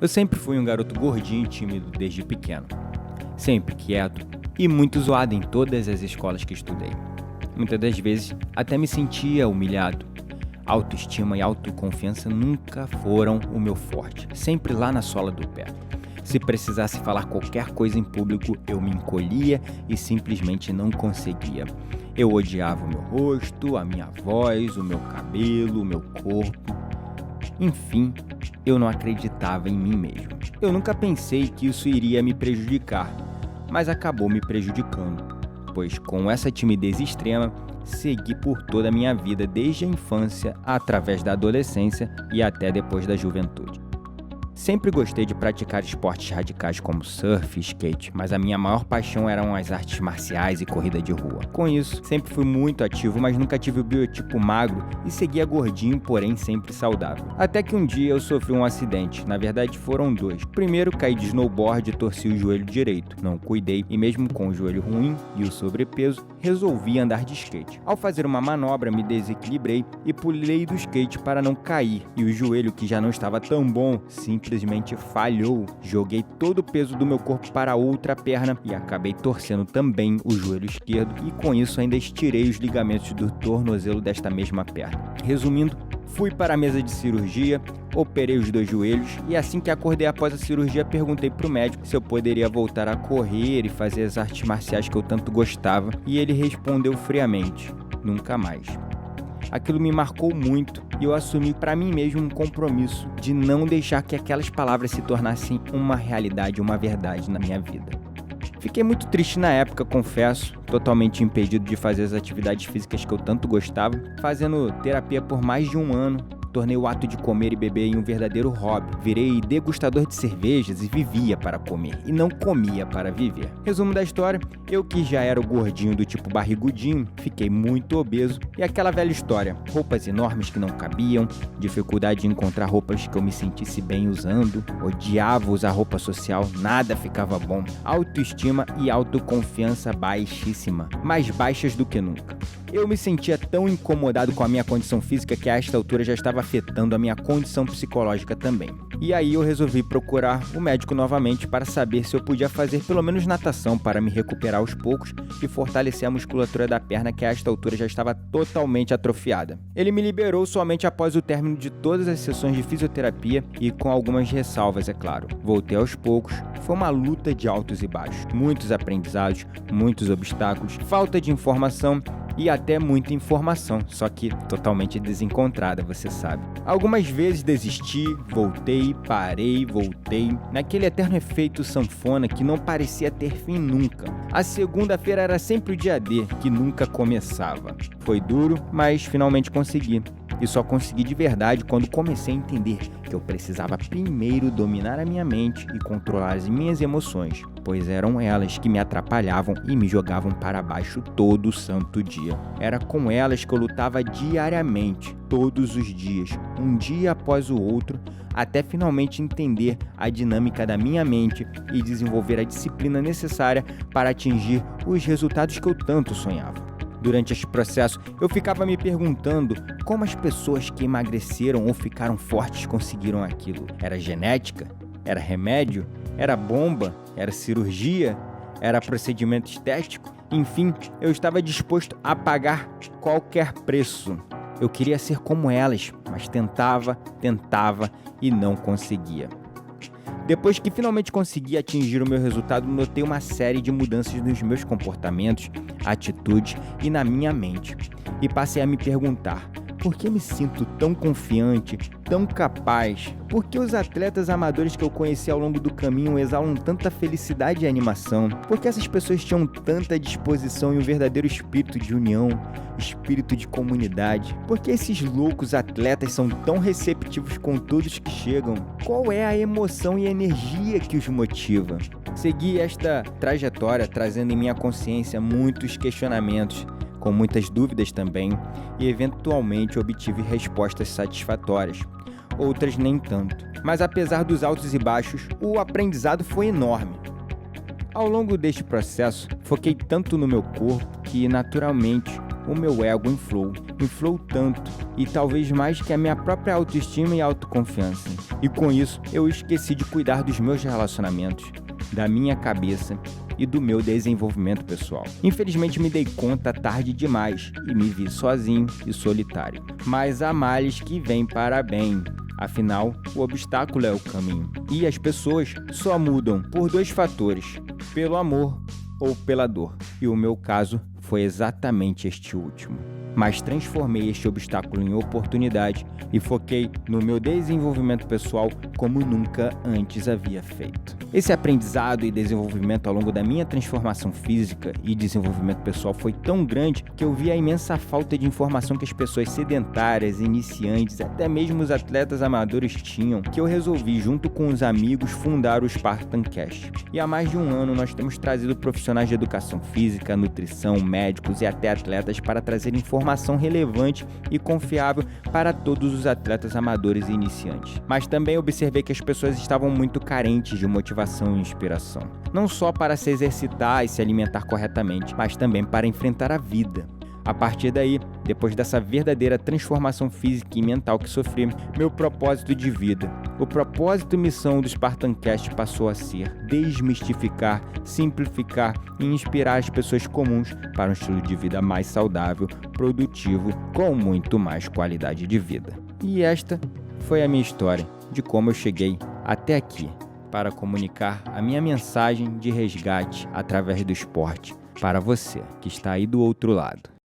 Eu sempre fui um garoto gordinho e tímido desde pequeno, sempre quieto e muito zoado em todas as escolas que estudei. Muitas das vezes até me sentia humilhado. Autoestima e autoconfiança nunca foram o meu forte, sempre lá na sola do pé. Se precisasse falar qualquer coisa em público, eu me encolhia e simplesmente não conseguia. Eu odiava o meu rosto, a minha voz, o meu cabelo, o meu corpo. Enfim, eu não acreditava em mim mesmo. Eu nunca pensei que isso iria me prejudicar, mas acabou me prejudicando, pois com essa timidez extrema, segui por toda a minha vida, desde a infância, através da adolescência e até depois da juventude. Sempre gostei de praticar esportes radicais como surf e skate, mas a minha maior paixão eram as artes marciais e corrida de rua. Com isso, sempre fui muito ativo, mas nunca tive o biotipo magro e seguia gordinho, porém sempre saudável. Até que um dia eu sofri um acidente, na verdade foram dois. Primeiro, caí de snowboard e torci o joelho direito. Não cuidei e mesmo com o joelho ruim e o sobrepeso, resolvi andar de skate. Ao fazer uma manobra, me desequilibrei e pulei do skate para não cair, e o joelho, que já não estava tão bom, simplesmente falhou. Joguei todo o peso do meu corpo para a outra perna e acabei torcendo também o joelho esquerdo, e com isso ainda estirei os ligamentos do tornozelo desta mesma perna. Resumindo, fui para a mesa de cirurgia, operei os dois joelhos e assim que acordei após a cirurgia, perguntei para o médico se eu poderia voltar a correr e fazer as artes marciais que eu tanto gostava, e ele respondeu friamente: nunca mais. Aquilo me marcou muito e eu assumi para mim mesmo um compromisso de não deixar que aquelas palavras se tornassem uma realidade, uma verdade na minha vida. Fiquei muito triste na época, confesso, totalmente impedido de fazer as atividades físicas que eu tanto gostava, fazendo terapia por mais de um ano. Tornei o ato de comer e beber em um verdadeiro hobby. Virei degustador de cervejas e vivia para comer, e não comia para viver. Resumo da história: eu, que já era o gordinho do tipo barrigudinho, fiquei muito obeso, e aquela velha história: roupas enormes que não cabiam, dificuldade de encontrar roupas que eu me sentisse bem usando, odiava usar roupa social, nada ficava bom, autoestima e autoconfiança baixíssima, mais baixas do que nunca. Eu me sentia tão incomodado com a minha condição física que a esta altura já estava afetando a minha condição psicológica também. E aí eu resolvi procurar o médico novamente para saber se eu podia fazer pelo menos natação para me recuperar aos poucos e fortalecer a musculatura da perna, que a esta altura já estava totalmente atrofiada. Ele me liberou somente após o término de todas as sessões de fisioterapia e com algumas ressalvas, é claro. Voltei aos poucos, foi uma luta de altos e baixos, muitos aprendizados, muitos obstáculos, falta de informação e até muita informação, só que totalmente desencontrada, você sabe. Algumas vezes desisti, voltei, parei, voltei, naquele eterno efeito sanfona que não parecia ter fim nunca. A segunda-feira era sempre o dia D, que nunca começava. Foi duro, mas finalmente consegui. E só consegui de verdade quando comecei a entender que eu precisava primeiro dominar a minha mente e controlar as minhas emoções, pois eram elas que me atrapalhavam e me jogavam para baixo todo santo dia. Era com elas que eu lutava diariamente, todos os dias, um dia após o outro, até finalmente entender a dinâmica da minha mente e desenvolver a disciplina necessária para atingir os resultados que eu tanto sonhava. Durante este processo, eu ficava me perguntando como as pessoas que emagreceram ou ficaram fortes conseguiram aquilo. Era genética? Era remédio? Era bomba? Era cirurgia? Era procedimento estético? Enfim, eu estava disposto a pagar qualquer preço. Eu queria ser como elas, mas tentava e não conseguia. Depois que finalmente consegui atingir o meu resultado, notei uma série de mudanças nos meus comportamentos, atitudes e na minha mente. E passei a me perguntar: por que me sinto tão confiante, tão capaz? Por que os atletas amadores que eu conheci ao longo do caminho exalam tanta felicidade e animação? Por que essas pessoas tinham tanta disposição e um verdadeiro espírito de união, espírito de comunidade? Por que esses loucos atletas são tão receptivos com todos que chegam? Qual é a emoção e energia que os motiva? Segui esta trajetória trazendo em minha consciência muitos questionamentos, com muitas dúvidas também, e eventualmente obtive respostas satisfatórias. Outras nem tanto. Mas apesar dos altos e baixos, o aprendizado foi enorme. Ao longo deste processo, foquei tanto no meu corpo que, naturalmente, o meu ego inflou tanto, e talvez mais que a minha própria autoestima e autoconfiança. E com isso, eu esqueci de cuidar dos meus relacionamentos, da minha cabeça e do meu desenvolvimento pessoal. Infelizmente me dei conta tarde demais e me vi sozinho e solitário. Mas há males que vêm para bem. Afinal, o obstáculo é o caminho. E as pessoas só mudam por 2 fatores: pelo amor ou pela dor. E o meu caso foi exatamente este último. Mas transformei este obstáculo em oportunidade e foquei no meu desenvolvimento pessoal como nunca antes havia feito. Esse aprendizado e desenvolvimento ao longo da minha transformação física e desenvolvimento pessoal foi tão grande que eu vi a imensa falta de informação que as pessoas sedentárias, iniciantes, até mesmo os atletas amadores tinham, que eu resolvi, junto com os amigos, fundar o Spartan Cash. E há mais de um ano nós temos trazido profissionais de educação física, nutrição, médicos e até atletas para trazer informação relevante e confiável para todos os atletas amadores e iniciantes. Mas também observei que as pessoas estavam muito carentes de motivação e inspiração. Não só para se exercitar e se alimentar corretamente, mas também para enfrentar a vida. A partir daí, depois dessa verdadeira transformação física e mental que sofri, meu propósito de vida, o propósito e missão do Spartan Cast passou a ser desmistificar, simplificar e inspirar as pessoas comuns para um estilo de vida mais saudável, produtivo, com muito mais qualidade de vida. E esta foi a minha história de como eu cheguei até aqui, para comunicar a minha mensagem de resgate através do esporte para você que está aí do outro lado.